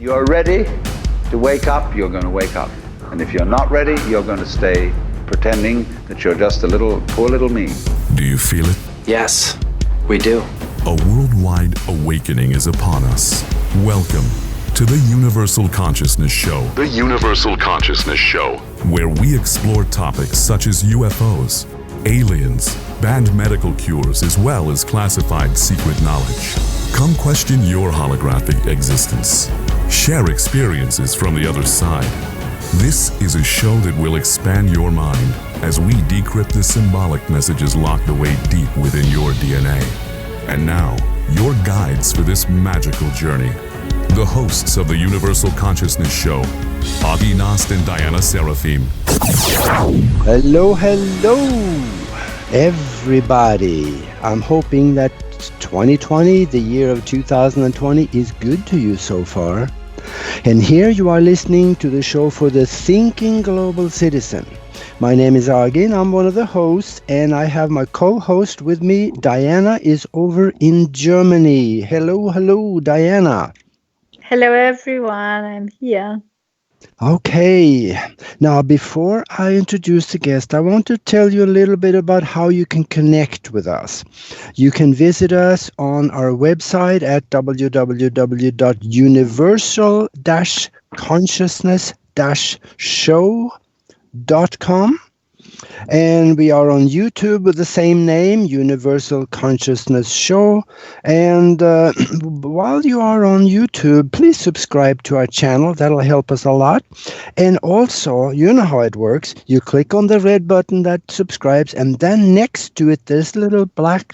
you're ready to wake up, you're going to wake up. And if you're not ready, you're going to stay pretending that you're just a poor little me. Do you feel it? Yes, we do. A worldwide awakening is upon us. Welcome to the Universal Consciousness Show. The Universal Consciousness Show, where we explore topics such as UFOs, aliens, banned medical cures, as well as classified secret knowledge. Come question your holographic existence. Share experiences from the other side. This is a show that will expand your mind as we decrypt the symbolic messages locked away deep within your DNA. And now, your guides for this magical journey. The hosts of the Universal Consciousness Show, Augie Nost and Diana Seraphim. Hello, everybody. I'm hoping that 2020, the year of 2020, is good to you so far. And here you are listening to the show for the Thinking Global Citizen. My name is Augie, I'm one of the hosts, and I have my co-host with me. Diana is over in Germany. Hello, Diana. Hello, everyone. I'm here. Okay. Now, before I introduce the guest, I want to tell you a little bit about how you can connect with us. You can visit us on our website at www.universal-consciousness-show.com. And we are on YouTube with the same name, Universal Consciousness Show. And while you are on YouTube, please subscribe to our channel. That'll help us a lot. And also, you know how it works. You click on the red button that subscribes, and then next to it, there's a little black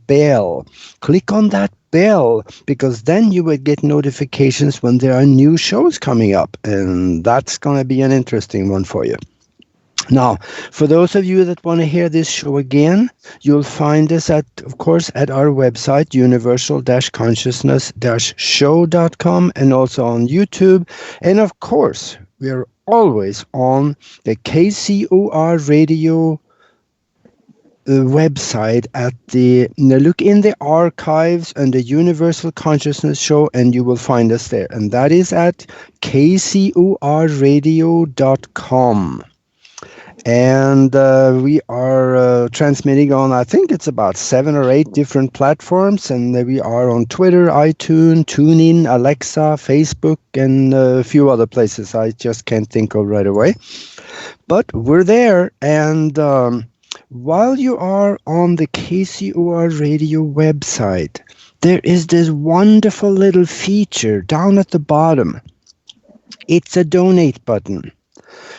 bell. Click on that bell, because then you will get notifications when there are new shows coming up. And that's going to be an interesting one for you. Now, for those of you that want to hear this show again, you'll find us at our website, universal-consciousness-show.com, and also on YouTube. And of course, we are always on the KCOR radio website look in the archives under Universal Consciousness Show, and you will find us there. And that is at kcorradio.com. And we are transmitting on, I think it's about 7 or 8 different platforms. And we are on Twitter, iTunes, TuneIn, Alexa, Facebook, and a few other places I just can't think of right away. But we're there. And while you are on the KCOR radio website, there is this wonderful little feature down at the bottom. It's a donate button.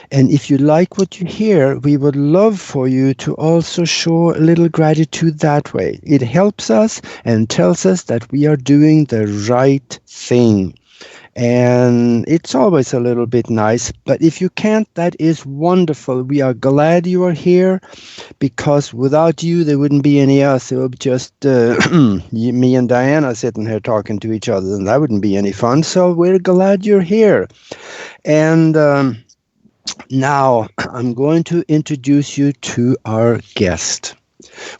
And if you like what you hear, we would love for you to also show a little gratitude that way. It helps us and tells us that we are doing the right thing. And it's always a little bit nice. But if you can't, that is wonderful. We are glad you are here, because without you, there wouldn't be any us. It would be just me and Diana sitting here talking to each other, and that wouldn't be any fun. So we're glad you're here. And now, I'm going to introduce you to our guest.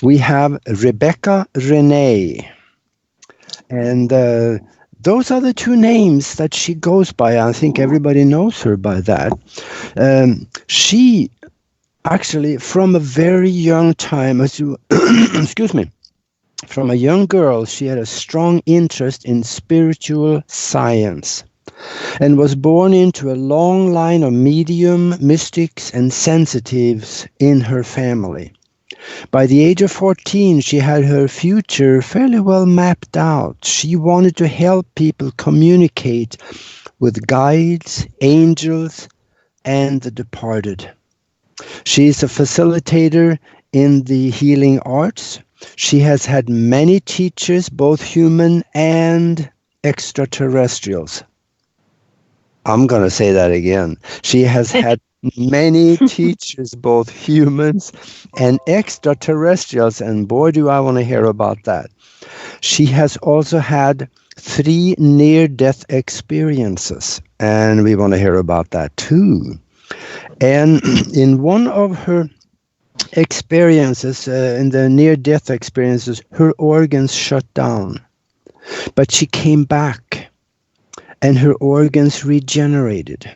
We have Rebekah Renee. And those are the 2 names that she goes by. I think everybody knows her by that. She actually, from a very young time, excuse me, from a young girl, she had a strong interest in spiritual science, and was born into a long line of medium, mystics, and sensitives in her family. By the age of 14, she had her future fairly well mapped out. She wanted to help people communicate with guides, angels, and the departed. She is a facilitator in the healing arts. She has had many teachers, both human and extraterrestrials. I'm going to say that again. She has had many teachers, both humans and extraterrestrials, and boy, do I want to hear about that. She has also had 3 near-death experiences, and we want to hear about that too. And in one of her experiences, in the near-death experiences, her organs shut down, but she came back. and her organs regenerated.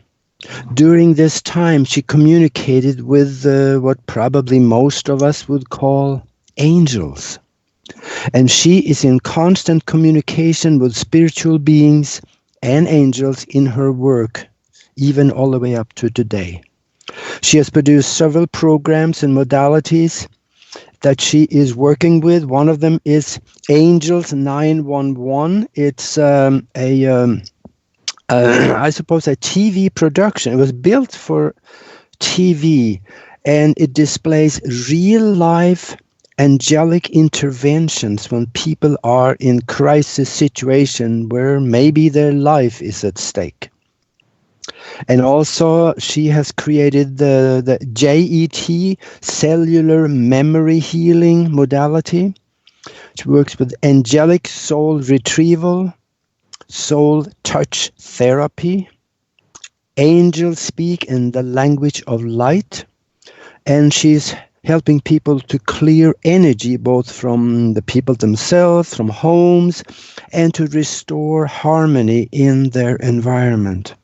During this time, she communicated with what probably most of us would call angels. And she is in constant communication with spiritual beings and angels in her work, even all the way up to today. She has produced several programs and modalities that she is working with. One of them is Angels 911. It's I suppose a TV production. It was built for TV, and it displays real life angelic interventions when people are in crisis situation where maybe their life is at stake. And also she has created the JET, cellular memory healing modality. She works with angelic soul retrieval, soul touch therapy, angels speak in the language of light, and she's helping people to clear energy both from the people themselves, from homes, and to restore harmony in their environment.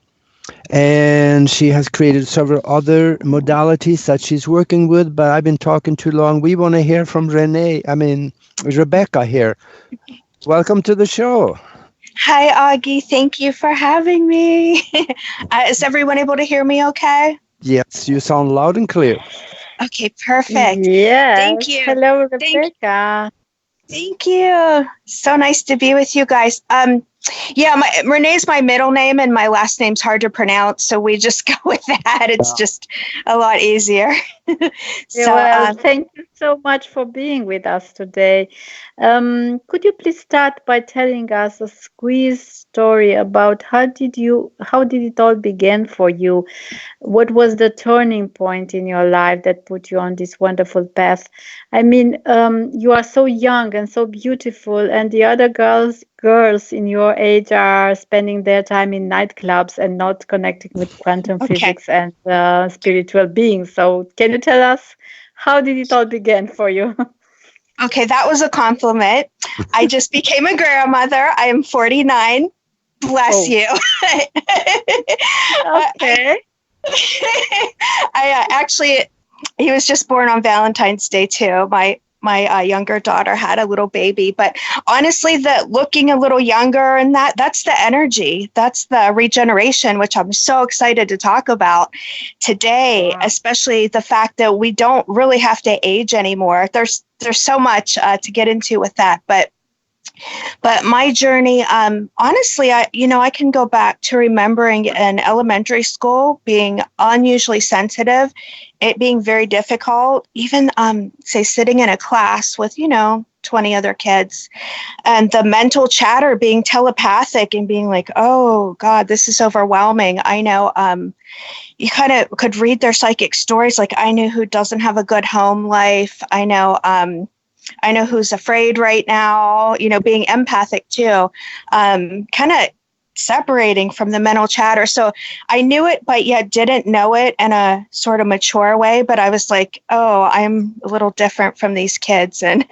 And she has created several other modalities that she's working with, but I've been talking too long. We want to hear from Rebekah here. Welcome to the show. Hi, Augie. Thank you for having me. Is everyone able to hear me okay? Yes, you sound loud and clear. Okay, perfect. Yes. Thank you. Hello, Rebekah. Thank you. So nice to be with you guys. Renee's my middle name and my last name's hard to pronounce, so we just go with that. It's just a lot easier. Thank you so much for being with us today. Could you please start by telling us a squeeze story about how did it all begin for you? What was the turning point in your life that put you on this wonderful path? I mean, you are so young and so beautiful, and the other girls in your age are spending their time in nightclubs and not connecting with quantum physics and spiritual beings. So can you tell us, how did it all begin for you? Okay, that was a compliment. I just became a grandmother. I am 49. Bless you. Okay. He was just born on Valentine's Day too. My younger daughter had a little baby, but honestly, looking a little younger and that's the energy, that's the regeneration, which I'm so excited to talk about today, especially the fact that we don't really have to age anymore. There's so much to get into with that, but my journey, honestly, I can go back to remembering in elementary school being unusually sensitive, it being very difficult, even, say, sitting in a class with, 20 other kids, and the mental chatter being telepathic and being like, oh, God, this is overwhelming. I know you kind of could read their psychic stories, like I knew who doesn't have a good home life. I know who's afraid right now, being empathic too, kind of separating from the mental chatter. So I knew it, but yet didn't know it in a sort of mature way. But I was like, oh, I'm a little different from these kids. And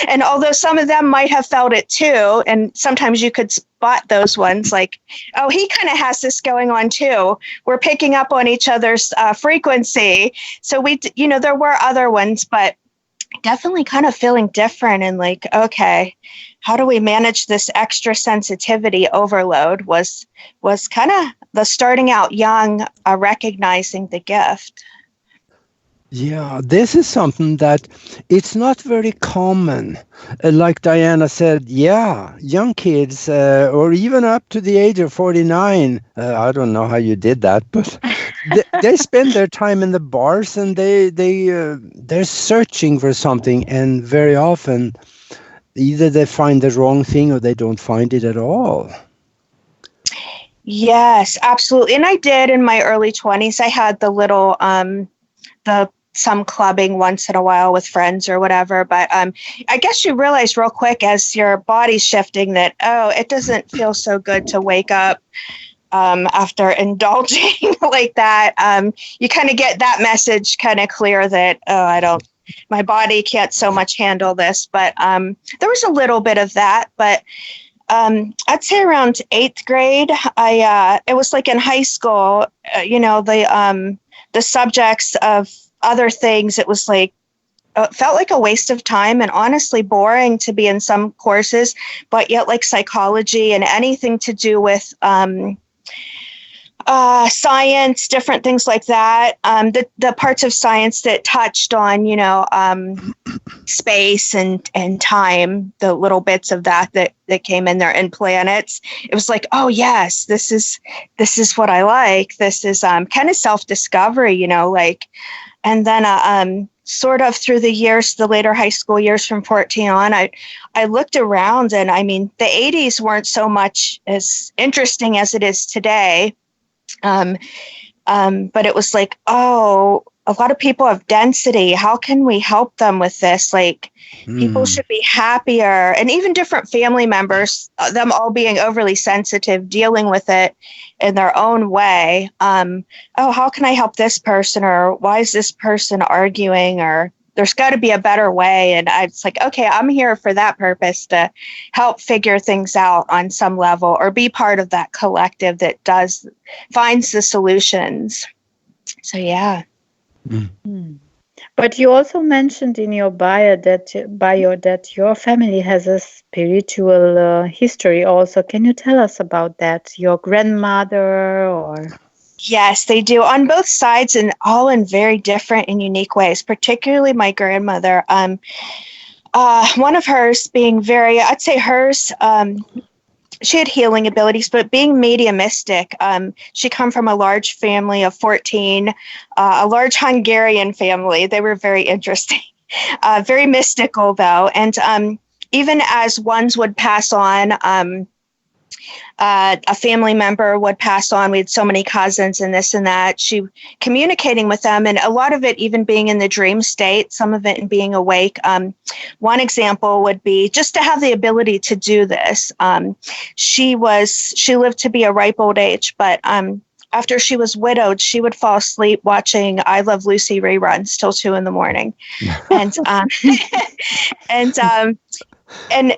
and although some of them might have felt it too, and sometimes you could spot those ones like, oh, he kind of has this going on too. We're picking up on each other's frequency. So there were other ones, but definitely kind of feeling different and like, okay, how do we manage this extra sensitivity overload was kind of the starting out young, recognizing the gift. Yeah, this is something that it's not very common. Like Diana said, young kids, or even up to the age of 49, I don't know how you did that, but they spend their time in the bars and they're searching for something, and very often either they find the wrong thing or they don't find it at all. Yes, absolutely. And I did in my early 20s. I had the little some clubbing once in a while with friends or whatever. But I guess you realize real quick as your body's shifting that, oh, it doesn't feel so good to wake up after indulging like that. You kind of get that message kind of clear that, oh, my body can't so much handle this. But there was a little bit of that. But I'd say around 8th grade. It was like in high school, the subjects of other things, it was like, it felt like a waste of time and honestly boring to be in some courses, but yet like psychology and anything to do with science, different things like that. The parts of science that touched on, space and time, the little bits of that came in there, and planets. It was like, oh yes, this is what I like. This is kind of self-discovery, and then sort of through the years, the later high school years from 14 on, I looked around, and I mean, the 80s weren't so much as interesting as it is today. But it was like, oh, a lot of people have density. How can we help them with this? Like, people should be happier, and even different family members, them all being overly sensitive, dealing with it in their own way. Oh, how can I help this person? Or why is this person arguing? Or there's got to be a better way. And I was like, okay, I'm here for that purpose, to help figure things out on some level, or be part of that collective that finds the solutions. So, yeah. But you also mentioned in your bio that your family has a spiritual history also. Can you tell us about that? Your grandmother or... Yes, they do, on both sides, and all in very different and unique ways, particularly my grandmother. One of hers being very, I'd say hers, she had healing abilities, but being mediumistic. She come from a large family of 14, a large Hungarian family. They were very interesting, very mystical though. And even as ones would pass on, a family member would pass on. We had so many cousins and this and that. She communicating with them, and a lot of it even being in the dream state, some of it in being awake. One example would be just to have the ability to do this. She lived to be a ripe old age, but after she was widowed, she would fall asleep watching I Love Lucy reruns till 2 a.m. And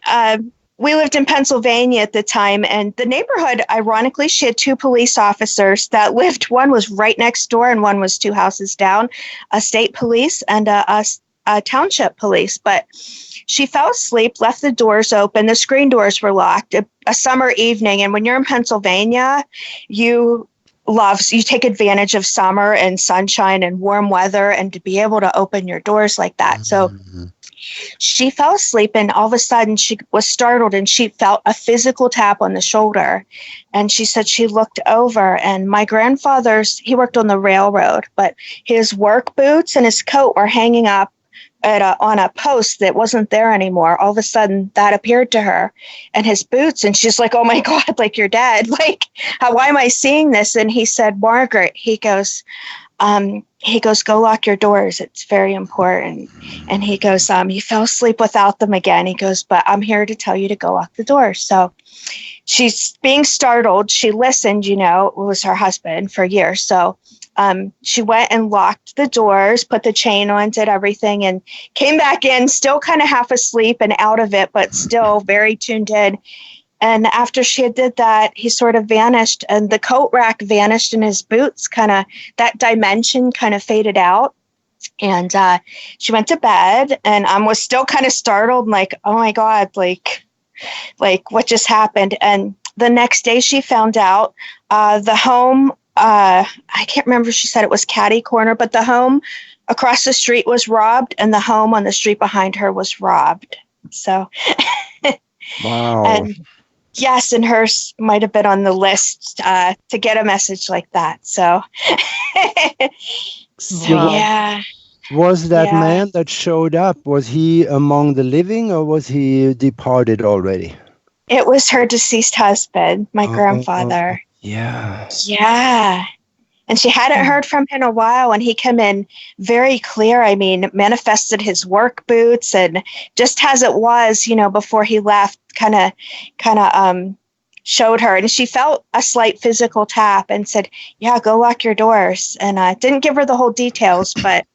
we lived in Pennsylvania at the time, and the neighborhood, ironically, she had 2 police officers that lived. One was right next door and one was 2 houses down, a state police and a township police. But she fell asleep, left the doors open. The screen doors were locked. A summer evening, and when you're in Pennsylvania, you take advantage of summer and sunshine and warm weather, and to be able to open your doors like that. So she fell asleep, and all of a sudden she was startled, and she felt a physical tap on the shoulder. And she said she looked over, and my grandfather's, he worked on the railroad, but his work boots and his coat were hanging up on a post that wasn't there anymore. All of a sudden that appeared to her, and his boots, and she's like, oh my God, like, you're dead. Like, why am I seeing this? And he said, Margaret, he goes, go lock your doors. It's very important. And he goes, you fell asleep without them again. He goes, but I'm here to tell you to go lock the doors. So she's being startled. She listened, it was her husband for years. So she went and locked the doors, put the chain on, did everything, and came back in, still kind of half asleep and out of it, but still very tuned in. And after she did that, he sort of vanished, and the coat rack vanished, and his boots that dimension kind of faded out. And she went to bed, and was still kind of startled, like, oh my God, like what just happened? And the next day she found out the home, I can't remember if she said it was Catty Corner, but the home across the street was robbed, and the home on the street behind her was robbed. So, wow. And yes, and hers might have been on the list to get a message like that. So, yeah. Was that man that showed up, was he among the living, or was he departed already? It was her deceased husband, my grandfather. Yeah. Yeah. And she hadn't heard from him in a while, and he came in very clear. I mean, manifested his work boots, and just as it was, before he left, kind of showed her, and she felt a slight physical tap and said, yeah, go lock your doors. And didn't give her the whole details, but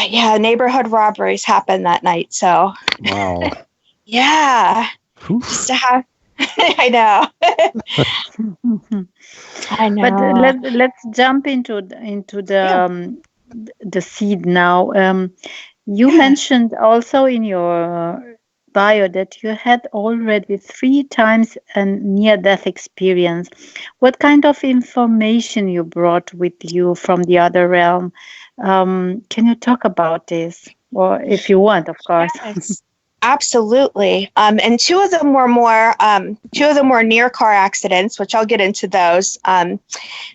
yeah, neighborhood robberies happened that night. So, wow. Yeah. Just to I know. I know. But let's jump into Yeah. the seed now. You Yeah. mentioned also in your bio that you had already 3 times a near-death experience. What kind of information you brought with you from the other realm? Can you talk about this, or if you want, of course? Yes. Absolutely. And two of them were near car accidents, which I'll get into those.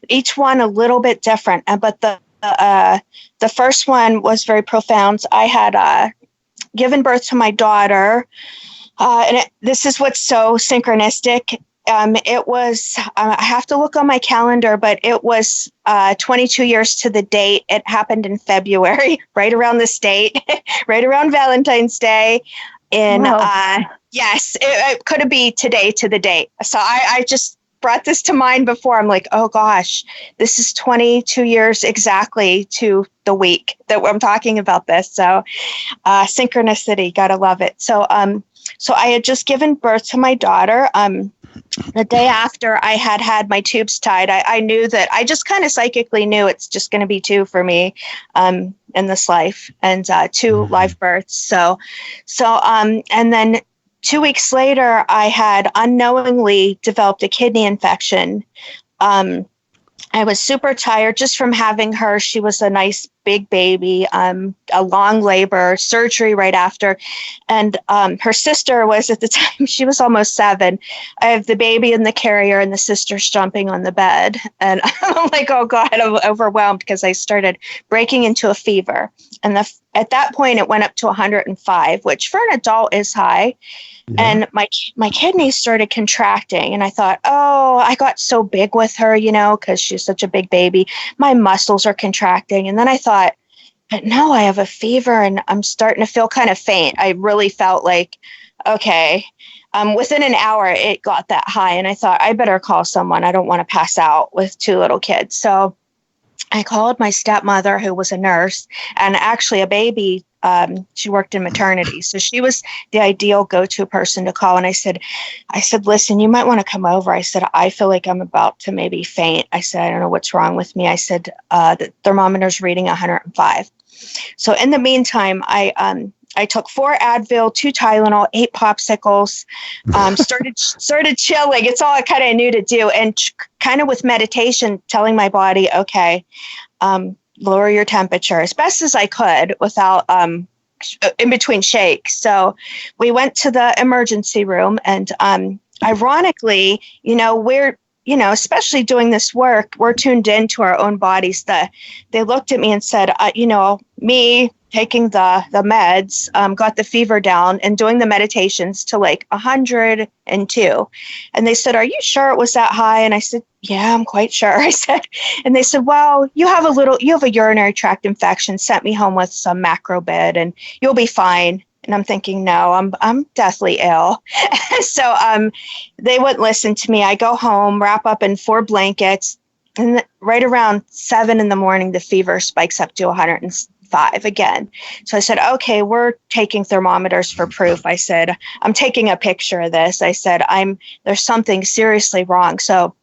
Each one a little bit different, but the first one was very profound. I had given birth to my daughter, and this is what's so synchronistic. It was, I have to look on my calendar, but it was 22 years to the date. It happened in February, right around this date, right around Valentine's Day. Wow. Yes, it could be today to the date. So I just brought this to mind before. I'm like, oh gosh, this is 22 years exactly to the week that I'm talking about this. So synchronicity, gotta love it. So I had just given birth to my daughter. The day after I had my tubes tied, I knew that I just kind of psychically knew it's just going to be 2 for me in this life, and 2 live births. So and then 2 weeks later, I had unknowingly developed a kidney infection. I was super tired just from having her. She was a nice big baby, a long labor, surgery right after. And her sister was at the time, she was almost 7. I have the baby in the carrier and the sister's jumping on the bed. And I'm like, oh God, I'm overwhelmed because I started breaking into a fever. And at that point, it went up to 105, which for an adult is high. Yeah. And my kidneys started contracting, and I thought, oh, I got so big with her, because she's such a big baby. My muscles are contracting. And then I thought, but no, I have a fever and I'm starting to feel kind of faint. I really felt like, okay. Within an hour, it got that high, and I thought, I better call someone. I don't want to pass out with 2 little kids. So I called my stepmother, who was a nurse, and actually a baby. She worked in maternity. So she was the ideal go-to person to call. And I said, listen, you might want to come over. I said, I feel like I'm about to maybe faint. I said, I don't know what's wrong with me. I said, the thermometer's reading 105. So in the meantime, I took 4 Advil, 2 Tylenol, 8 popsicles, started chilling. It's all I kind of knew to do. And kind of with meditation, telling my body, okay, lower your temperature as best as I could without in between shakes. So we went to the emergency room, and ironically, we're, especially doing this work, we're tuned into our own bodies. They looked at me and said, me taking the meds, got the fever down and doing the meditations to like 102. And they said, are you sure it was that high? And I said, yeah, I'm quite sure. I said, and they said, well, you have a urinary tract infection. Sent me home with some macrobid and you'll be fine. And I'm thinking, no, I'm deathly ill. So they wouldn't listen to me. I go home, wrap up in 4 blankets, and right around 7 a.m, the fever spikes up to 105 again. So I said, okay, we're taking thermometers for proof. I said, I'm taking a picture of this. I said, there's something seriously wrong. So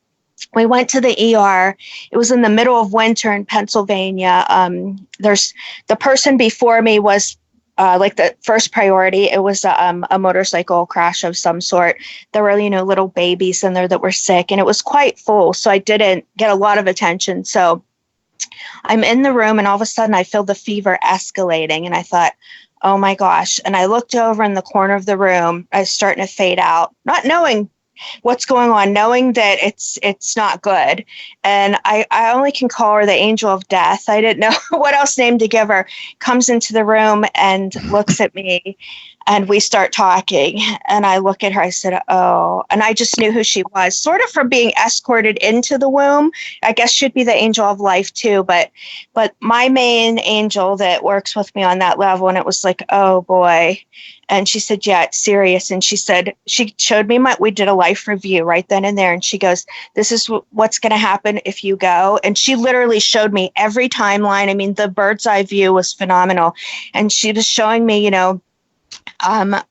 we went to the ER. It was in the middle of winter in Pennsylvania. There's the person before me was like the first priority. It was a motorcycle crash of some sort. There were, little babies in there that were sick, and it was quite full. So I didn't get a lot of attention. So I'm in the room, and all of a sudden I feel the fever escalating, and I thought, oh my gosh. And I looked over in the corner of the room. I was starting to fade out, not knowing what's going on, knowing that it's not good. And I only can call her the angel of death. I didn't know what else name to give her. Comes into the room and looks at me, and we start talking. And I look at her, I said, oh, and I just knew who she was, sort of from being escorted into the womb. I guess she'd be the angel of life too, but my main angel that works with me on that level. And it was like, oh boy. And she said, yeah, it's serious. And she said, she showed me we did a life review right then and there. And she goes, this is what's going to happen if you go. And she literally showed me every timeline. I mean, the bird's eye view was phenomenal. And she was showing me,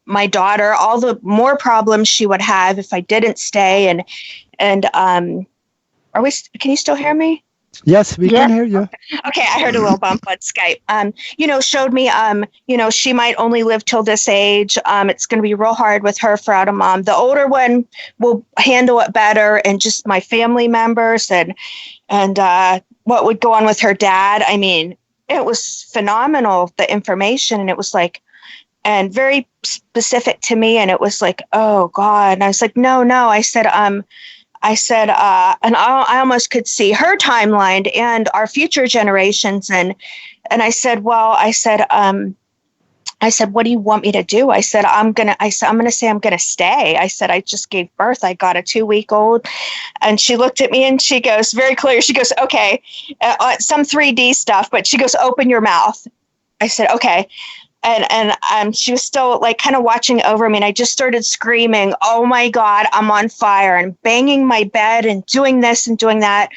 my daughter, all the more problems she would have if I didn't stay. And can you still hear me? Yes, we can hear you. Okay, I heard a little bump on Skype. Showed me, she might only live till this age. It's going to be real hard with her without a mom. The older one will handle it better, and just my family members and what would go on with her dad. I mean, it was phenomenal, the information, and it was like, and very specific to me. And it was like, oh God. And I was like, no. I said, and I almost could see her timeline and our future generations. And I said, what do you want me to do? I said, I'm going to say I'm going to stay. I said, I just gave birth. I got a 2-week-old. And she looked at me and she goes, very clear. She goes, okay, some 3D stuff, but she goes, open your mouth. I said, okay. And she was still like kind of watching over me. And I just started screaming, oh my God, I'm on fire, and banging my bed and doing this and doing that.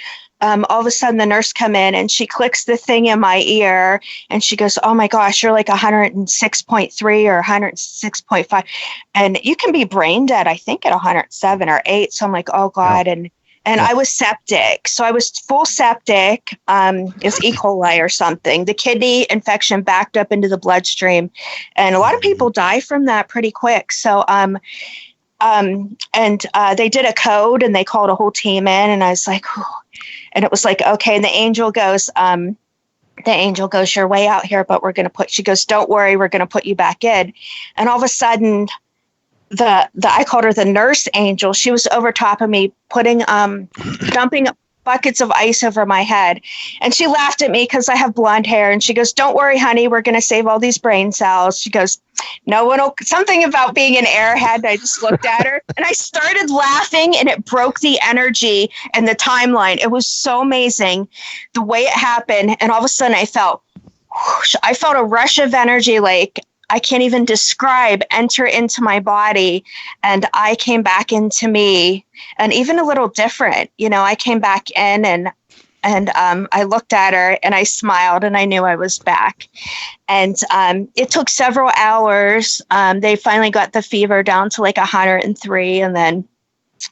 All of a sudden the nurse come in and she clicks the thing in my ear and she goes, oh my gosh, you're like 106.3 or 106.5. And you can be brain dead, I think, at 107 or 8. So I'm like, oh God. Yeah. And I was septic. So I was full septic, is E. coli or something. The kidney infection backed up into the bloodstream. And a lot of people die from that pretty quick. So, they did a code and they called a whole team in, and I was like, whew. And it was like, okay. And the angel goes, you're way out here, but she goes, don't worry, we're going to put you back in. And all of a sudden, I called her the nurse angel. She was over top of me, dumping buckets of ice over my head. And she laughed at me because I have blonde hair. And she goes, don't worry, honey, we're going to save all these brain cells. She goes, no one will, something about being an airhead. I just looked at her and I started laughing, and it broke the energy and the timeline. It was so amazing the way it happened. And all of a sudden I felt a rush of energy, like I can't even describe, enter into my body. And I came back into me, and even a little different, I came back in, and I looked at her and I smiled, and I knew I was back. And it took several hours. They finally got the fever down to like 103. And then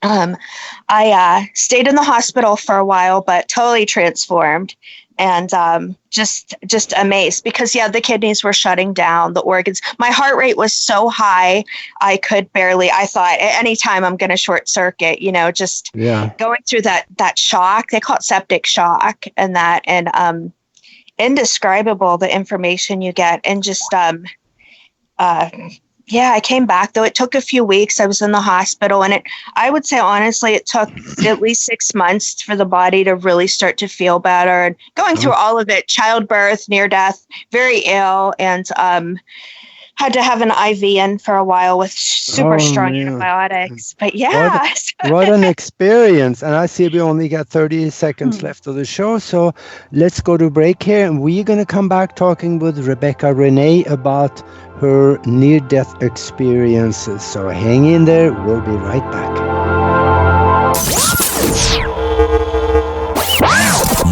I stayed in the hospital for a while, but totally transformed. And just amazed because, the kidneys were shutting down, the organs. My heart rate was so high, I thought at any time I'm going to short circuit, going through that shock. They call it septic shock, and indescribable, the information you get. And just, I came back, though it took a few weeks. I was in the hospital, and I would say, honestly, it took at least 6 months for the body to really start to feel better. And going through all of it, childbirth, near death, very ill, and had to have an IV in for a while with super strong antibiotics. But what an experience. And I see we only got 30 seconds left of the show. So let's go to break here. And we're going to come back talking with Rebekah Renee about her near-death experiences. So hang in there. We'll be right back.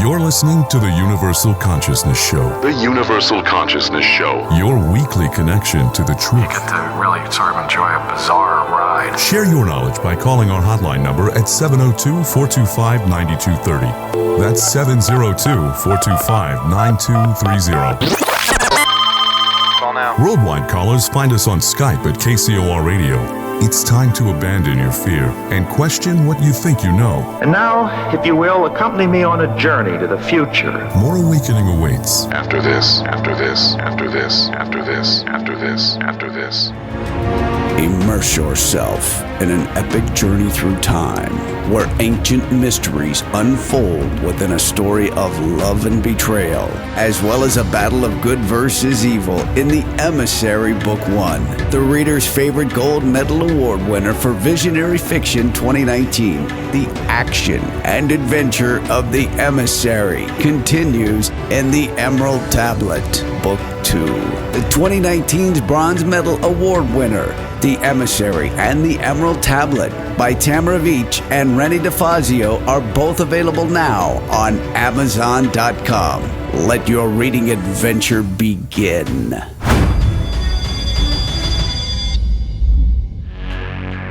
You're listening to the Universal Consciousness Show. The Universal Consciousness Show. Your weekly connection to the truth. You get to really sort of enjoy a bizarre ride. Share your knowledge by calling our hotline number at 702-425-9230. That's 702-425-9230. Call now. Worldwide callers find us on Skype at KCOR Radio. It's time to abandon your fear and question what you think you know. And now, if you will, accompany me on a journey to the future. More awakening awaits. After this, after this, after this, after this, after this, after this. Immerse yourself in an epic journey through time, where ancient mysteries unfold within a story of love and betrayal, as well as a battle of good versus evil in The Emissary Book 1, the reader's favorite Gold Medal Award winner for Visionary Fiction 2019. The action and adventure of The Emissary continues in The Emerald Tablet, Book 2. The 2019's Bronze Medal Award winner, The Emissary and The Emerald Tablet by Tamara Veach and Rennie DeFazio are both available now on Amazon.com. Let your reading adventure begin.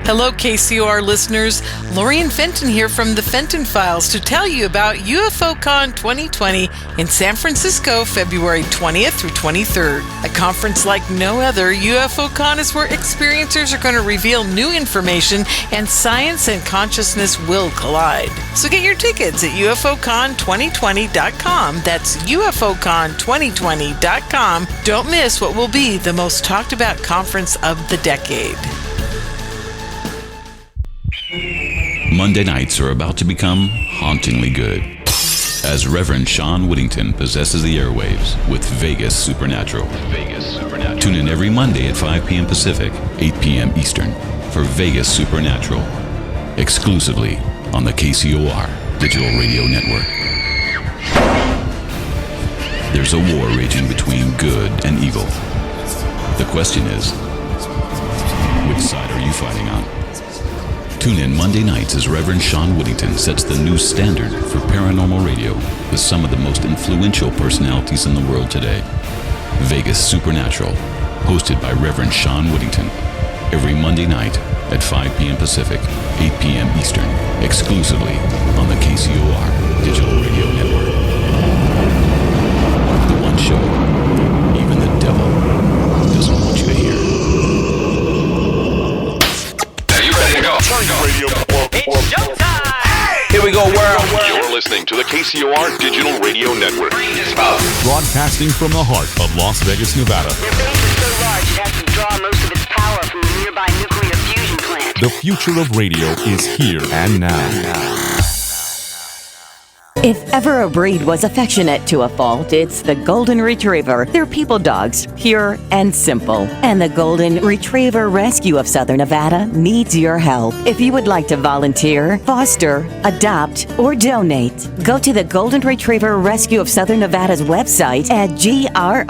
Hello, KCOR listeners. Lorian Fenton here from the Fenton Files to tell you about UFOCon 2020 in San Francisco, February 20th through 23rd. A conference like no other, UFOCon is where experiencers are going to reveal new information and science and consciousness will collide. So get your tickets at UFOCon2020.com. That's UFOCon2020.com. Don't miss what will be the most talked about conference of the decade. Monday nights are about to become hauntingly good as Reverend Sean Whittington possesses the airwaves with Vegas Supernatural. Tune in every Monday at 5 p.m. Pacific, 8 p.m. Eastern for Vegas Supernatural, exclusively on the KCOR Digital Radio Network. There's a war raging between good and evil. The question is, which side are you fighting on? Tune in Monday nights as Reverend Sean Whittington sets the new standard for paranormal radio with some of the most influential personalities in the world today. Vegas Supernatural, hosted by Reverend Sean Whittington, every Monday night at 5 p.m. Pacific, 8 p.m. Eastern, exclusively on the KCOR Digital Radio Network. The one show even the devil doesn't want you to hear. It's showtime! Here we go, world. You're listening to the KCOR Digital Radio Network. Broadcasting from the heart of Las Vegas, Nevada. Their base is so large it has to draw most of its power from the nearby nuclear fusion plant. The future of radio is here and now. If ever a breed was affectionate to a fault, it's the Golden Retriever. They're people dogs, pure and simple. And the Golden Retriever Rescue of Southern Nevada needs your help. If you would like to volunteer, foster, adopt, or donate, go to the Golden Retriever Rescue of Southern Nevada's website at grrsn.org.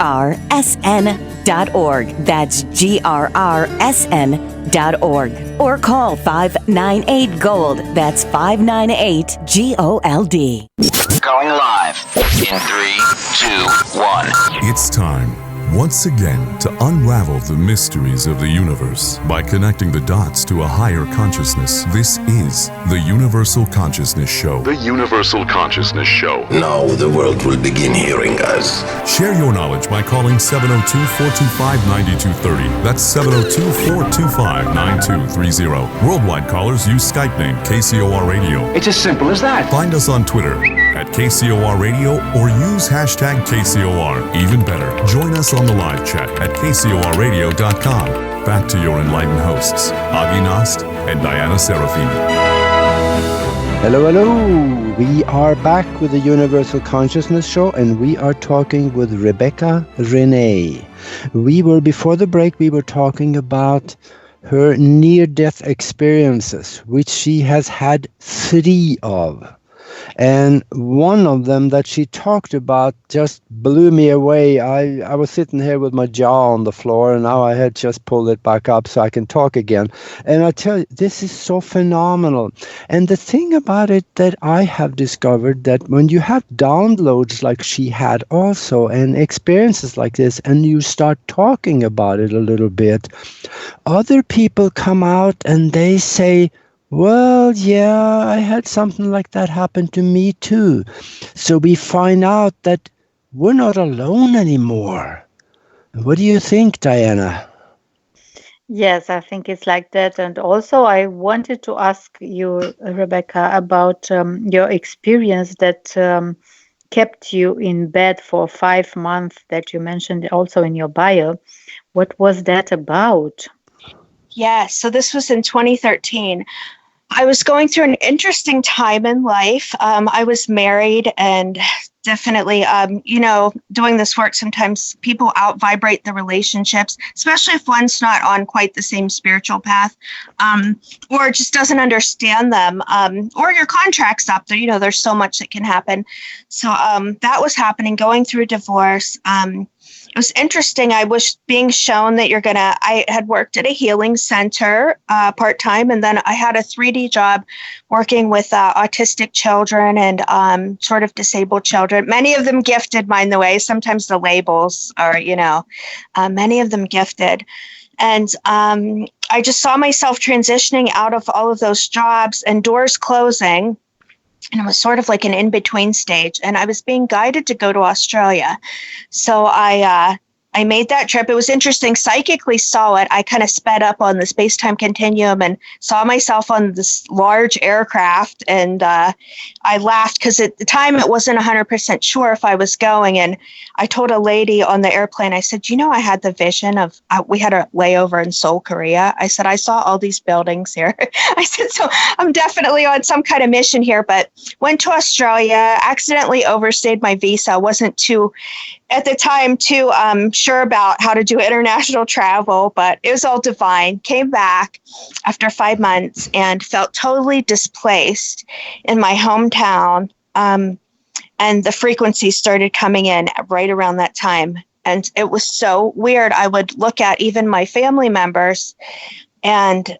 That's grrsn.org. Or call 598-GOLD. That's 598-GOLD. Going live in 3, 2, 1. It's time, once again, to unravel the mysteries of the universe by connecting the dots to a higher consciousness. This is the Universal Consciousness Show. The Universal Consciousness Show. Now the world will begin hearing us. Share your knowledge by calling 702-425-9230. That's 702-425-9230. Worldwide callers use Skype name KCOR Radio. It's as simple as that. Find us on Twitter at KCOR Radio or use hashtag KCOR. Even better, join us on the live chat at KCORradio.com. Back to your enlightened hosts, Agi Nast and Diana Serafini. Hello, hello. We are back with the Universal Consciousness Show, and we are talking with Rebekah Renee. Before the break, we were talking about her near-death experiences, which she has had 3 of. And one of them that she talked about just blew me away. I was sitting here with my jaw on the floor, and now I had just pulled it back up so I can talk again. And I tell you, this is so phenomenal. And the thing about it that I have discovered, that when you have downloads like she had also, and experiences like this, and you start talking about it a little bit, other people come out and they say, well, yeah, I had something like that happen to me too. So we find out that we're not alone anymore. What do you think, Diana? Yes, I think it's like that. And also, I wanted to ask you, Rebekah, about your experience that kept you in bed for 5 months that you mentioned also in your bio. What was that about? Yeah, so this was in 2013. I was going through an interesting time in life. I was married, and definitely, doing this work, sometimes people out-vibrate the relationships, especially if one's not on quite the same spiritual path, or just doesn't understand them, or your contract's up there. There's so much that can happen. So that was happening, going through divorce. It was interesting. I was being shown that I had worked at a healing center part-time, and then I had a 3D job working with autistic children and sort of disabled children. Many of them gifted, mind the way. Sometimes the labels are, many of them gifted. And I just saw myself transitioning out of all of those jobs and doors closing. And it was sort of like an in-between stage. And I was being guided to go to Australia. So I made that trip. It was interesting. Psychically saw it. I kind of sped up on the space-time continuum and saw myself on this large aircraft. And I laughed because at the time it wasn't 100% sure if I was going. And I told a lady on the airplane, I said, I had the vision of, we had a layover in Seoul, Korea. I said, I saw all these buildings here. I said, so I'm definitely on some kind of mission here, but went to Australia, accidentally overstayed my visa. Wasn't at the time too sure about how to do international travel, but it was all divine. Came back after 5 months and felt totally displaced in my hometown. And the frequencies started coming in right around that time. And it was so weird. I would look at even my family members and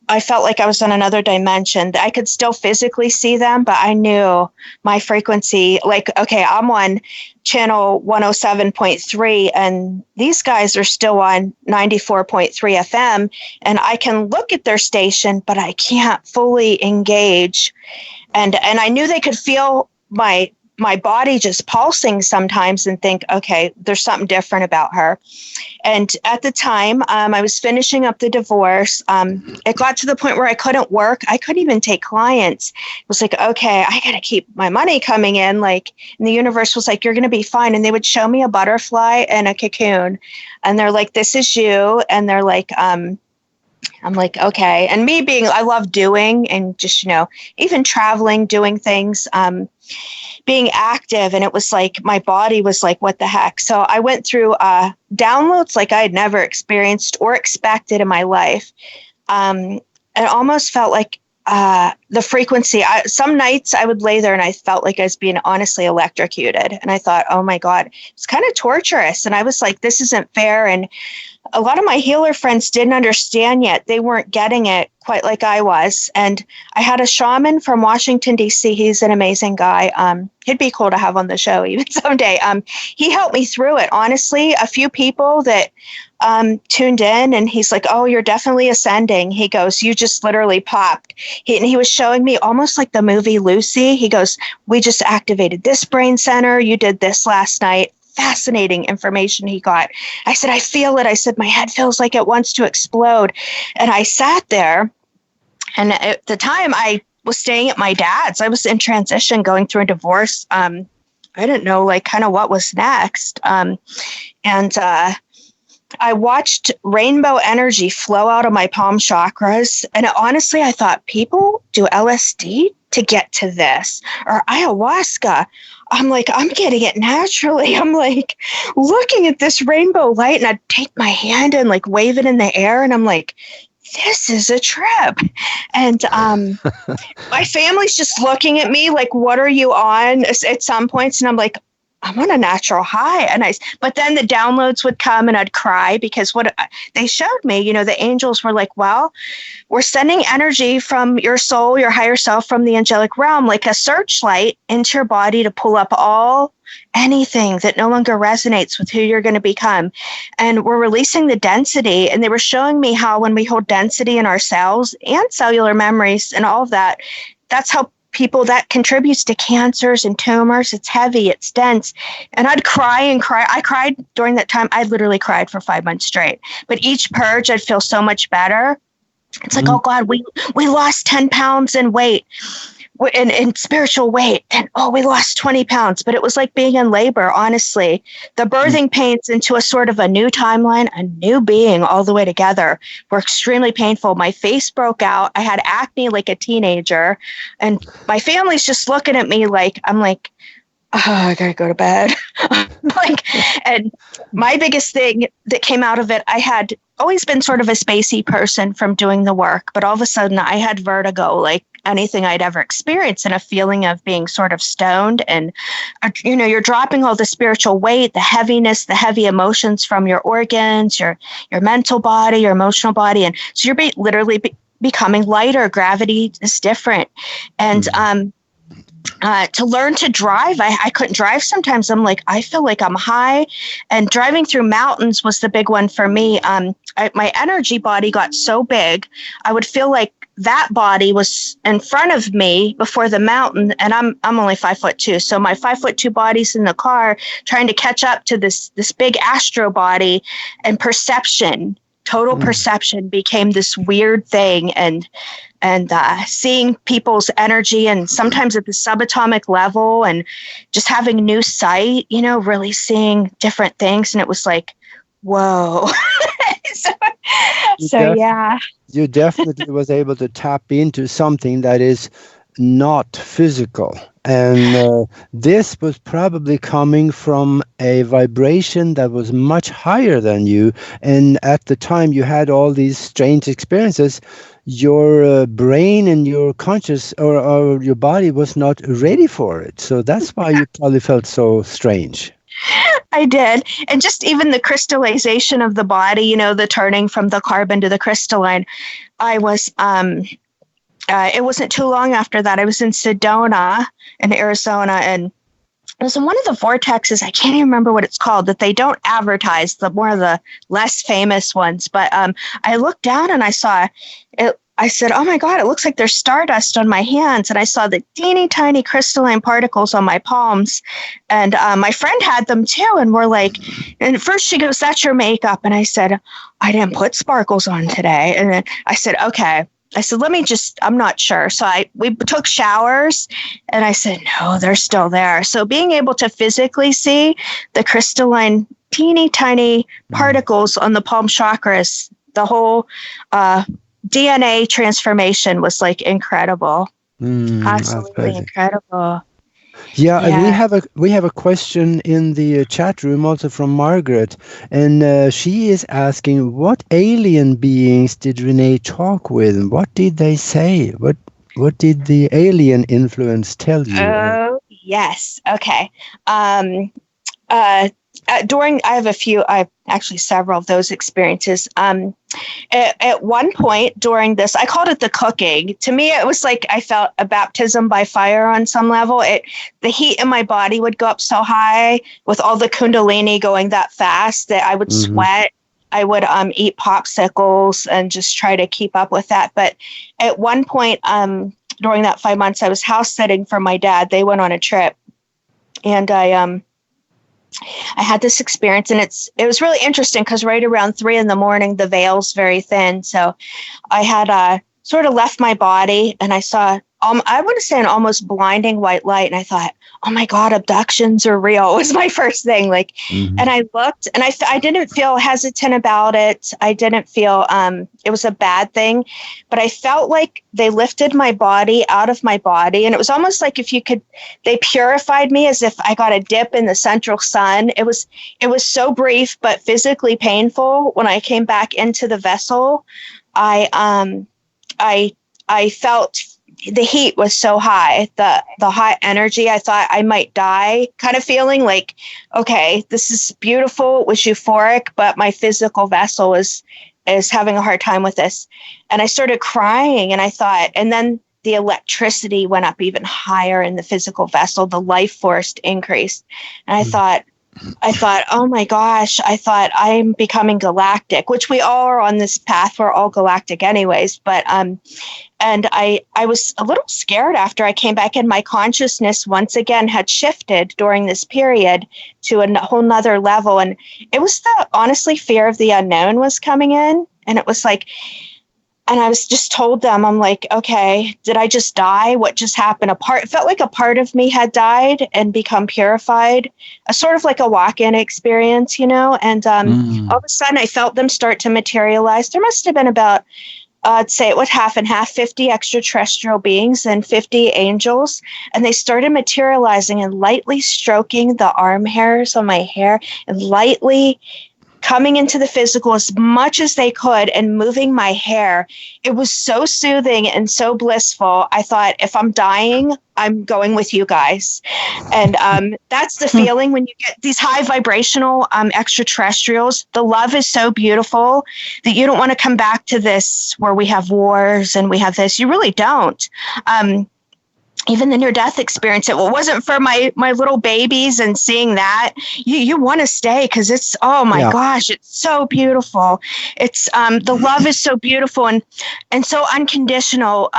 I felt like I was on another dimension. I could still physically see them, but I knew my frequency, like, okay, I'm on channel 107.3 and these guys are still on 94.3 FM and I can look at their station, but I can't fully engage. And I knew they could feel my body just pulsing sometimes and think, okay, there's something different about her. And at the time, I was finishing up the divorce. It got to the point where I couldn't work. I couldn't even take clients. It was like, okay, I got to keep my money coming in. Like, and the universe was like, you're going to be fine. And they would show me a butterfly and a cocoon. And they're like, this is you. And they're like, I'm like, okay. And me being, I love doing and just, even traveling, doing things, being active. And it was like, my body was like, what the heck? So I went through downloads like I had never experienced or expected in my life. It almost felt like the frequency. Some nights I would lay there and I felt like I was being honestly electrocuted. And I thought, oh my God, it's kind of torturous. And I was like, this isn't fair. And a lot of my healer friends didn't understand yet. They weren't getting it quite like I was. And I had a shaman from Washington, D.C. He's an amazing guy. He'd be cool to have on the show even someday. He helped me through it. Honestly, a few people that tuned in and he's like, oh, you're definitely ascending. He goes, you just literally popped. He was showing me almost like the movie Lucy. He goes, we just activated this brain center. You did this last night. Fascinating information he got. I said, I feel it. I said, my head feels like it wants to explode. And I sat there. And at the time I was staying at my dad's. I was in transition going through a divorce. I didn't know like kind of what was next. And I watched rainbow energy flow out of my palm chakras. And honestly, I thought people do LSD to get to this or ayahuasca. I'm like, I'm getting it naturally. I'm like looking at this rainbow light and I'd take my hand and like wave it in the air. And I'm like, this is a trip. And my family's just looking at me like, what are you on at some points? And I'm like, I'm on a natural high. But then the downloads would come and I'd cry because what they showed me, the angels were like, well, we're sending energy from your soul, your higher self, from the angelic realm, like a searchlight into your body to pull up anything that no longer resonates with who you're going to become. And we're releasing the density. And they were showing me how when we hold density in our cells and cellular memories and all of that, that's how people that contributes to cancers and tumors. It's heavy, it's dense. And I'd cry and cry. I cried during that time. I literally cried for 5 months straight. But each purge, I'd feel so much better. It's like, oh God, we lost 10 pounds in weight, in spiritual weight. And we lost 20 pounds. But it was like being in labor, honestly. The birthing pains into a sort of a new timeline, a new being all the way together were extremely painful. My face broke out. I had acne like a teenager. And my family's just looking at me like, I'm like, oh, I gotta go to bed. And my biggest thing that came out of it, I had always been sort of a spacey person from doing the work, but all of a sudden I had vertigo, like anything I'd ever experienced, and a feeling of being sort of stoned. And, you're dropping all the spiritual weight, the heaviness, the heavy emotions from your organs, your mental body, your emotional body. And so you're literally becoming lighter. Gravity is different. And, to learn to drive. I couldn't drive sometimes. I'm like, I feel like I'm high. And driving through mountains was the big one for me. My energy body got so big, I would feel like that body was in front of me before the mountain, and I'm only 5'2", so my 5'2" body's in the car trying to catch up to this big astro body, and total perception became this weird thing, and seeing people's energy, and sometimes at the subatomic level, and just having new sight, really seeing different things, and it was like, whoa. so yeah. You definitely was able to tap into something that is not physical. And this was probably coming from a vibration that was much higher than you. And at the time you had all these strange experiences, your brain and your conscious or your body was not ready for it. So that's why you probably felt so strange. I did. And just even the crystallization of the body, the turning from the carbon to the crystalline. I was, it wasn't too long after that. I was in Sedona in Arizona, and it was in one of the vortexes. I can't even remember what it's called, that they don't advertise, the more of the less famous ones. But I looked down and I saw it. I said, oh my God, it looks like there's stardust on my hands. And I saw the teeny tiny crystalline particles on my palms. And my friend had them too. And we're like, and first she goes, that's your makeup. And I said, I didn't put sparkles on today. And then I said, okay. I said, I'm not sure. So we took showers, and I said, no, they're still there. So being able to physically see the crystalline teeny tiny particles on the palm chakras, the whole DNA transformation was like incredible. Absolutely incredible. Yeah, and we have a question in the chat room also from Margaret, and she is asking, what alien beings did Renee talk with, and what did they say? What did the alien influence tell you? Oh, yes. Okay. I have actually several of those experiences. At one point during this, I called it the cooking. To me, it was like I felt a baptism by fire on some level. The heat in my body would go up so high with all the kundalini going that fast that I would sweat. I would eat popsicles and just try to keep up with that. But at one point during that 5 months, I was house sitting for my dad. They went on a trip, and I had this experience, and it was really interesting because right around 3 a.m, the veil's very thin. So I had sort of left my body, and I saw, I want to say, an almost blinding white light. And I thought, oh my God, abductions are real was my first thing. And I looked, and I didn't feel hesitant about it. I didn't feel it was a bad thing, but I felt like they lifted my body out of my body. And it was almost like they purified me, as if I got a dip in the central sun. It was so brief, but physically painful. When I came back into the vessel, I felt the heat was so high, the hot energy. I thought I might die, kind of feeling like, okay, this is beautiful. It was euphoric, but my physical vessel is having a hard time with this. And I started crying, and I thought, and then the electricity went up even higher in the physical vessel. The life force increased. And I thought, oh my gosh, I thought I'm becoming galactic, which we all are on this path. We're all galactic anyways. But, and I was a little scared after I came back in. My consciousness once again had shifted during this period to a whole nother level. And it was honestly, fear of the unknown was coming in. And it was like, and I was just told them, I'm like, okay, did I just die? What just happened? It felt like a part of me had died and become purified, a sort of like a walk-in experience, And all of a sudden I felt them start to materialize. There must have been about, I'd say it was half and half, 50 extraterrestrial beings and 50 angels. And they started materializing and lightly stroking the arm hairs on my hair and lightly coming into the physical as much as they could and moving my hair. It was so soothing and so blissful. I thought, if I'm dying, I'm going with you guys. And that's the feeling when you get these high vibrational extraterrestrials. The love is so beautiful that you don't want to come back to this where we have wars and we have this. You really don't. even the near-death experience, it wasn't for my little babies and seeing that. You want to stay because it's, oh my gosh, it's so beautiful. It's the love is so beautiful and so unconditional.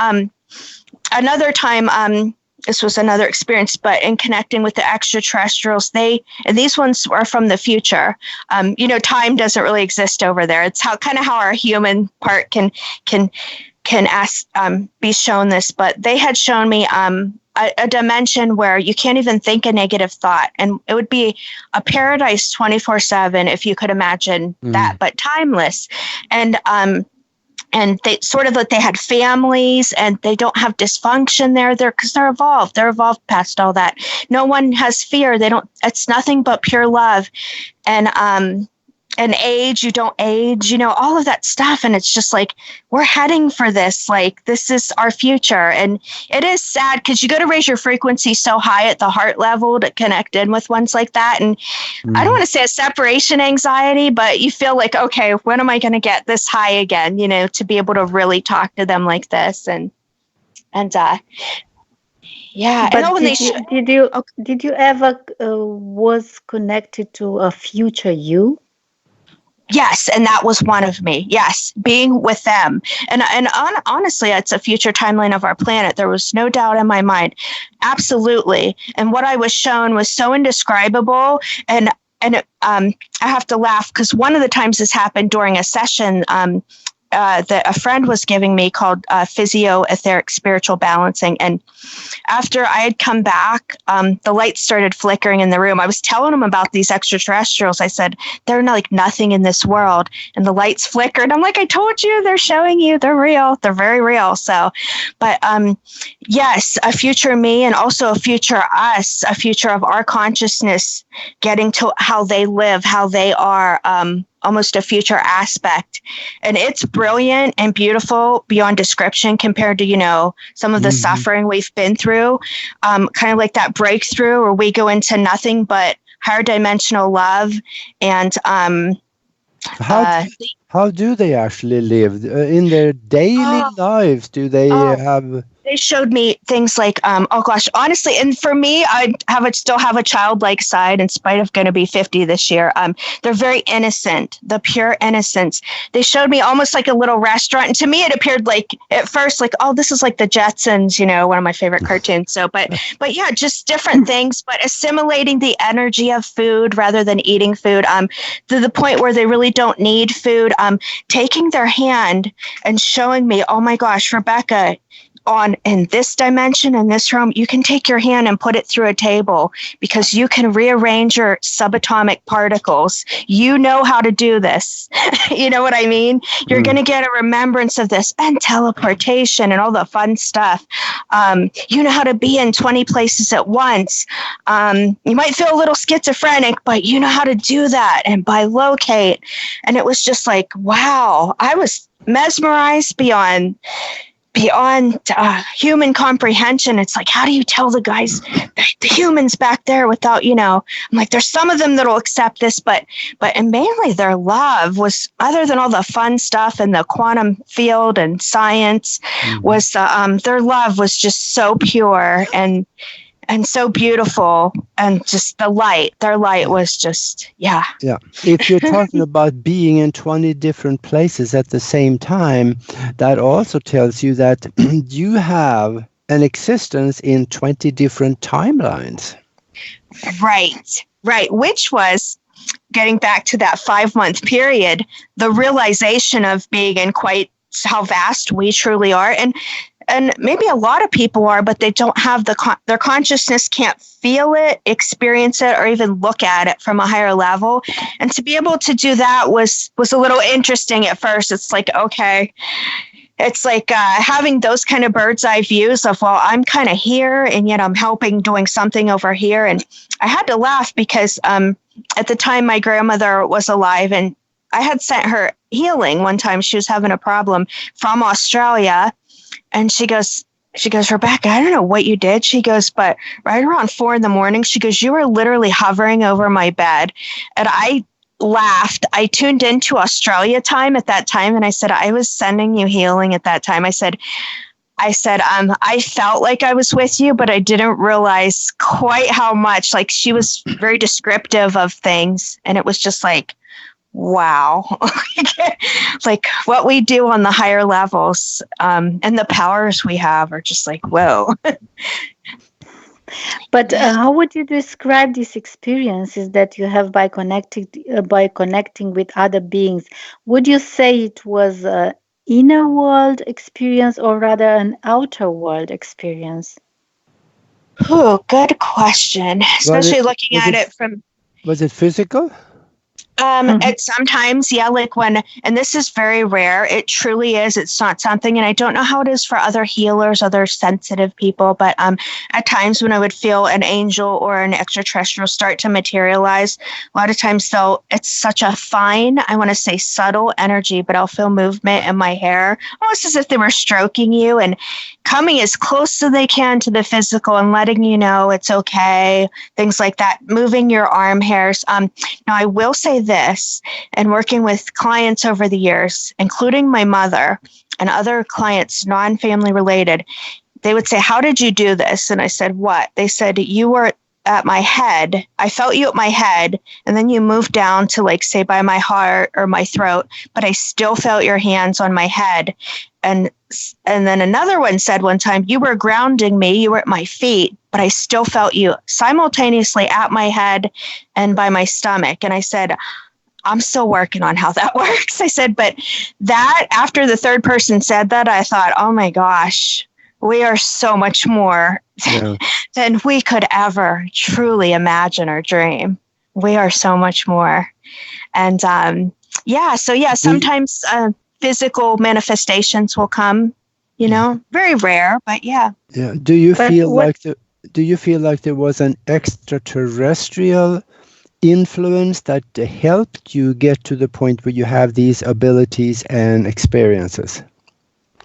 Another time, this was another experience, but in connecting with the extraterrestrials, and these ones are from the future. Time doesn't really exist over there. It's how our human part can be shown this, but they had shown me a dimension where you can't even think a negative thought, and it would be a paradise 24/7 if you could imagine that, but timeless. And they sort of like they had families, and they don't have dysfunction there because they're evolved. They're evolved past all that. No one has fear. It's nothing but pure love. And age, you don't age, all of that stuff. And it's just like, we're heading for this. Like, this is our future. And it is sad because you got to raise your frequency so high at the heart level to connect in with ones like that. And I don't want to say a separation anxiety, but you feel like, okay, when am I going to get this high again, to be able to really talk to them like this. Yeah. But did you ever was connected to a future you? Yes, and that was one of me. Yes, being with them. And honestly, it's a future timeline of our planet. There was no doubt in my mind. Absolutely. And what I was shown was so indescribable. And I have to laugh because one of the times this happened during a session that a friend was giving me called Physio Etheric Spiritual Balancing. And after I had come back, the lights started flickering in the room. I was telling them about these extraterrestrials. I said, they're like nothing in this world. And the lights flickered. I'm like, I told you, they're showing you, they're real. They're very real. So, but yes, a future me and also a future us, a future of our consciousness getting to how they live, how they are, almost a future aspect. And it's brilliant and beautiful beyond description compared to, some of the suffering we've been through. Kind of like that breakthrough where we go into nothing but higher dimensional love. And how do they actually live in their daily lives? Do they have... They showed me things like, oh gosh, honestly, and for me, I still have a childlike side in spite of going to be 50 this year. They're very innocent, the pure innocence. They showed me almost like a little restaurant. And to me, it appeared like at first, like, oh, this is like the Jetsons, one of my favorite cartoons. So, but yeah, just different things, but assimilating the energy of food rather than eating food, to the point where they really don't need food, taking their hand and showing me, oh my gosh, Rebekah, in this dimension, in this room, you can take your hand and put it through a table because you can rearrange your subatomic particles. You know how to do this. You know what I mean? You're going to get a remembrance of this and teleportation and all the fun stuff. You know how to be in 20 places at once. You might feel a little schizophrenic, but you know how to do that and bilocate. And it was just like, wow, I was mesmerized beyond human comprehension. It's like, how do you tell the guys, the humans back there without, I'm like, there's some of them that'll accept this, but mainly their love was, other than all the fun stuff and the quantum field and science, was their love was just so pure and so beautiful, and just their light was just, yeah. If you're talking about being in 20 different places at the same time, that also tells you that you have an existence in 20 different timelines. Right. Which was, getting back to that 5-month period, the realization of being in quite how vast we truly are. And maybe a lot of people are, but they don't have their consciousness can't feel it, experience it, or even look at it from a higher level. And to be able to do that was a little interesting at first. It's like, okay, it's like having those kind of bird's eye views of, well, I'm kind of here and yet I'm doing something over here. And I had to laugh because at the time my grandmother was alive, and I had sent her healing one time. She was having a problem from Australia. And she goes, Rebekah, I don't know what you did. She goes, but right around 4 a.m, she goes, you were literally hovering over my bed. And I laughed. I tuned into Australia time at that time. And I said, I was sending you healing at that time. I said, I said, I felt like I was with you, but I didn't realize quite how much. Like, she was very descriptive of things. And it was just like, wow. Like what we do on the higher levels and the powers we have are just like, whoa. But how would you describe these experiences that you have by connecting with other beings? Would you say it was an inner world experience or rather an outer world experience? Oh, good question. Especially looking at it from. Was it physical? It sometimes, yeah, like when, and this is very rare, it truly is, it's not something, and I don't know how it is for other healers, other sensitive people, but at times when I would feel an angel or an extraterrestrial start to materialize, a lot of times though, it's such a fine, I want to say subtle energy, but I'll feel movement in my hair, almost as if they were stroking you and coming as close as they can to the physical and letting you know it's okay, things like that, moving your arm hairs. Now I will say this, and working with clients over the years, including my mother and other clients, non-family related, they would say, how did you do this? And I said, what? They said, you were at my head. I felt you at my head, and then you moved down to, like, say, by my heart or my throat, but I still felt your hands on my head. And then another one said one time, you were grounding me, you were at my feet, but I still felt you simultaneously at my head and by my stomach. And I said, I'm still working on how that works. I said, but that, after the third person said that, I thought, oh my gosh, we are so much more than we could ever truly imagine or dream. We are so much more. And sometimes physical manifestations will come, very rare, but yeah. Yeah. Do you feel like there was an extraterrestrial influence that helped you get to the point where you have these abilities and experiences?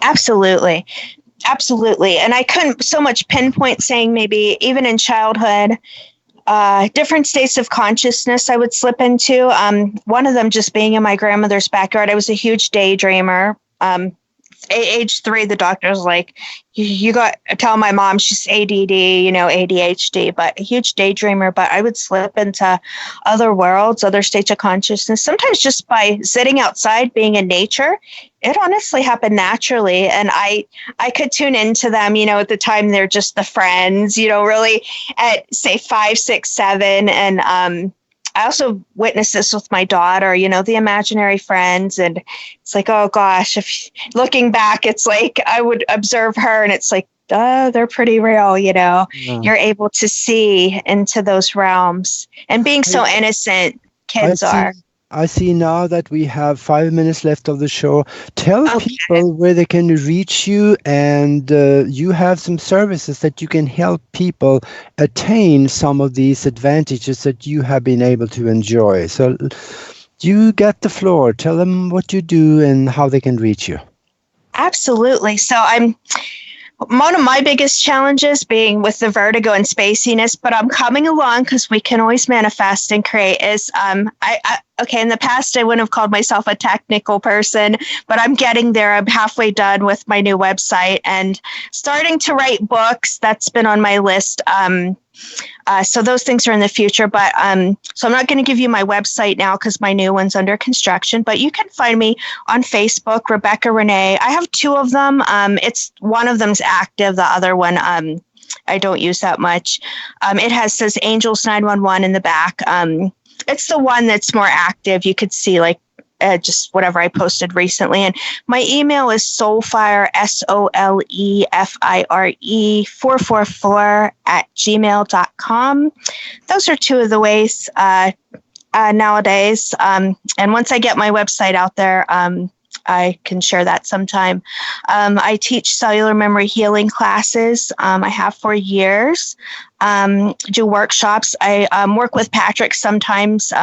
Absolutely. Absolutely. And I couldn't so much pinpoint, saying maybe even in childhood, different states of consciousness I would slip into. One of them just being in my grandmother's backyard. I was a huge daydreamer. Age 3, the doctor's like, you got to tell my mom she's ADD, ADHD, but a huge daydreamer. But I would slip into other worlds, other states of consciousness, sometimes just by sitting outside, being in nature. It honestly happened naturally. And I could tune into them, at the time they're just the friends, really at say 5, 6, 7. And I also witnessed this with my daughter, the imaginary friends. And it's like, oh gosh, if looking back, it's like I would observe her and it's like, they're pretty real, You're able to see into those realms and being so innocent kids are. I see now that we have 5 minutes left of the show. Tell people where they can reach you, and you have some services that you can help people attain some of these advantages that you have been able to enjoy. So you get the floor. Tell them what you do and how they can reach you. Absolutely. So one of my biggest challenges being with the vertigo and spaciness, but I'm coming along because we can always manifest and create, is in the past I wouldn't have called myself a technical person, but I'm getting there. I'm halfway done with my new website and starting to write books. That's been on my list. So those things are in the future, but so I'm not going to give you my website now because my new one's under construction, but you can find me on Facebook, Rebekah Renee. I have 2 of them. It's one of them's active. The other one, I don't use that much. It says Angels 911 in the back. It's the one that's more active. You could see just whatever I posted recently. And my email is soulfire, SOLEFIRE 444 @gmail.com. Those are 2 of the ways nowadays. And once I get my website out there, I can share that sometime. I teach cellular memory healing classes. I have for years. Do workshops. I work with Patrick sometimes.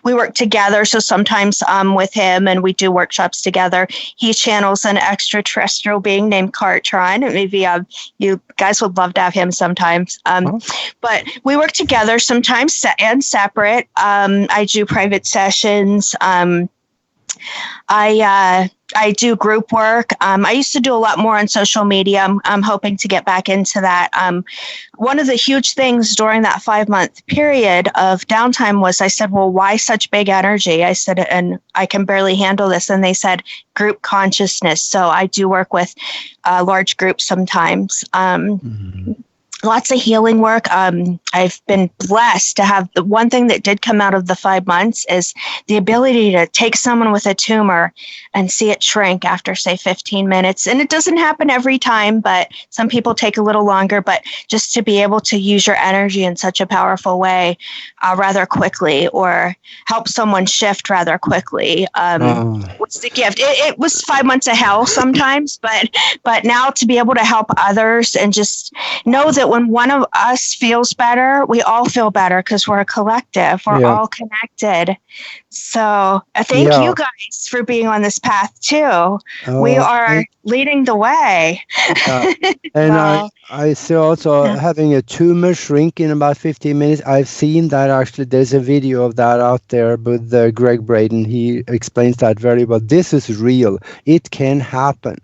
We work together. So sometimes with him and we do workshops together. He channels an extraterrestrial being named Cartron. Maybe you guys would love to have him sometimes. But we work together sometimes and separate. I do private sessions. I I do group work. I used to do a lot more on social media. I'm hoping to get back into that. One of the huge things during that 5-month period of downtime was I said, well, why such big energy? I said, and I can barely handle this. And they said, group consciousness. So I do work with large groups sometimes. Lots of healing work. I've been blessed to have the one thing that did come out of the 5 months is the ability to take someone with a tumor and see it shrink after, say, 15 minutes. And it doesn't happen every time, but some people take a little longer. But just to be able to use your energy in such a powerful way rather quickly, or help someone shift rather quickly. What's the gift? It was 5 months of hell sometimes, but now to be able to help others and just know that when one of us feels better, we all feel better because we're a collective. We're all connected. So thank you guys for being on this path too. We are leading the way. And I see also having a tumor shrink in about 15 minutes. I've seen that actually. There's a video of that out there with Greg Braden. He explains that very well. This is real. It can happen.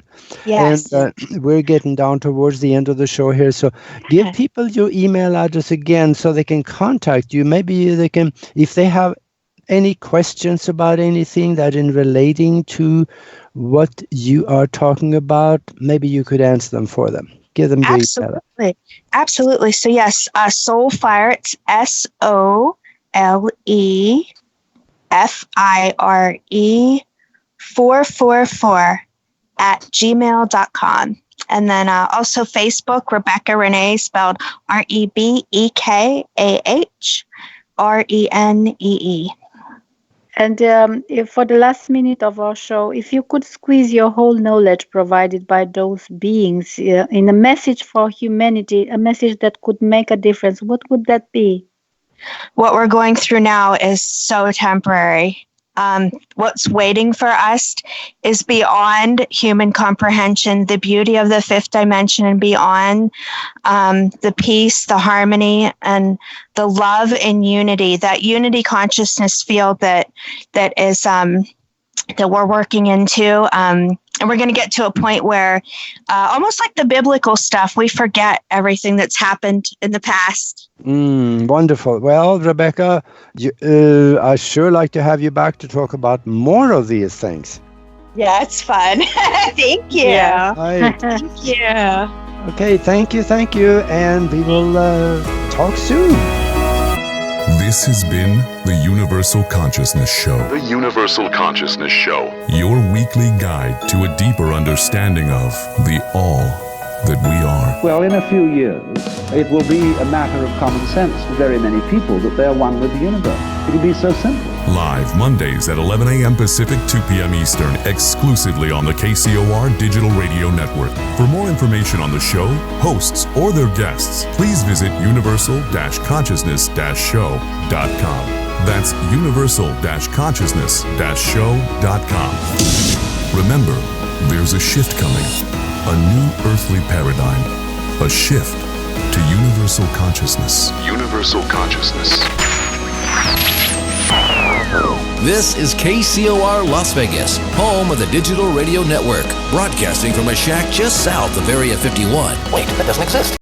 Yes. And we're getting down towards the end of the show here. So give people your email address again so they can contact you. Maybe they can, if they have any questions about anything that in relating to what you are talking about, maybe you could answer them for them. Give them your email. Absolutely. So yes, Soulfire, it's SOLEFIRE 444 at gmail.com. And then also Facebook, Rebekah Renee, spelled REBEKAHRENEE. And if for the last minute of our show, if you could squeeze your whole knowledge provided by those beings in a message for humanity, a message that could make a difference, what would that be? What we're going through now is so temporary. What's waiting for us is beyond human comprehension, the beauty of the fifth dimension and beyond, the peace, the harmony, and the love and unity, that unity consciousness field that is that we're working into. And we're going to get to a point where almost like the biblical stuff, we forget everything that's happened in the past. Wonderful. Well, Rebekah, I sure like to have you back to talk about more of these things. Yeah, it's fun. Thank you. Yeah. Right. Thank you. Okay, thank you. And we will talk soon. This has been the Universal Consciousness Show. The Universal Consciousness Show. Your weekly guide to a deeper understanding of the all that we are. Well, in a few years, it will be a matter of common sense to very many people that they are one with the universe. It will be so simple. Live Mondays at 11 a.m. Pacific, 2 p.m. Eastern, exclusively on the KCOR Digital Radio Network. For more information on the show, hosts, or their guests, please visit universal-consciousness-show.com. That's universal-consciousness-show.com. Remember, there's a shift coming. A new earthly paradigm. A shift to universal consciousness. Universal consciousness. This is KCOR Las Vegas, home of the Digital Radio Network, broadcasting from a shack just south of Area 51. Wait, that doesn't exist.